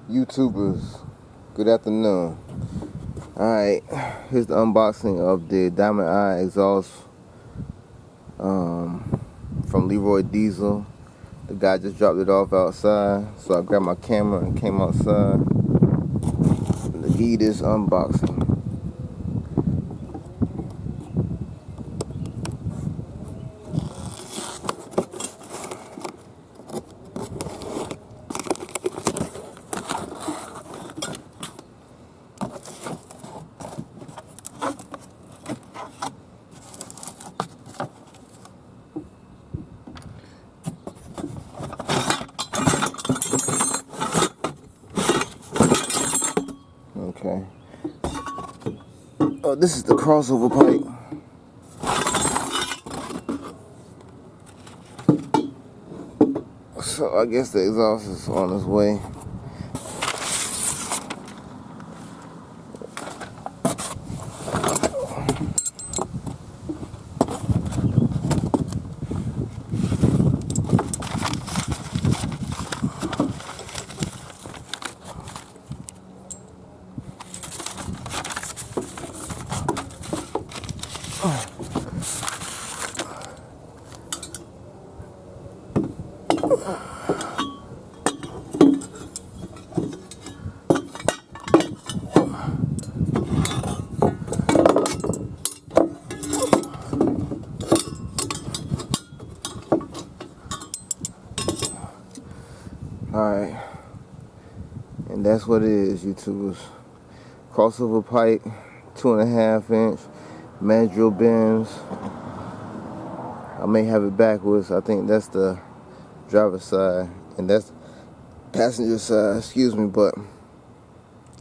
YouTubers, good afternoon. Alright, here's the unboxing of the Diamond Eye exhaust from Leroy Diesel. The guy just dropped it off outside, so I grabbed my camera and came outside to give you this unboxing. Okay. Oh, this is the crossover pipe. So I guess the exhaust is on its way. Alright, and that's what it is, YouTubers. Crossover pipe, 2.5 inch, mandrel bends. I may have it backwards. I think that's the driver's side, and that's passenger side, excuse me, but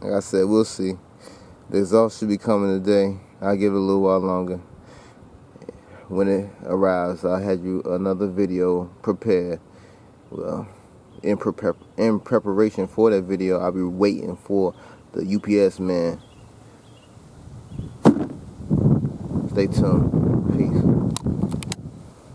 like I said, we'll see. The exhaust should be coming today. I'll give it a little while longer. When it arrives, I'll have you another video prepared. Well, in preparation for that video, I'll be waiting for the UPS man. Stay tuned. Peace.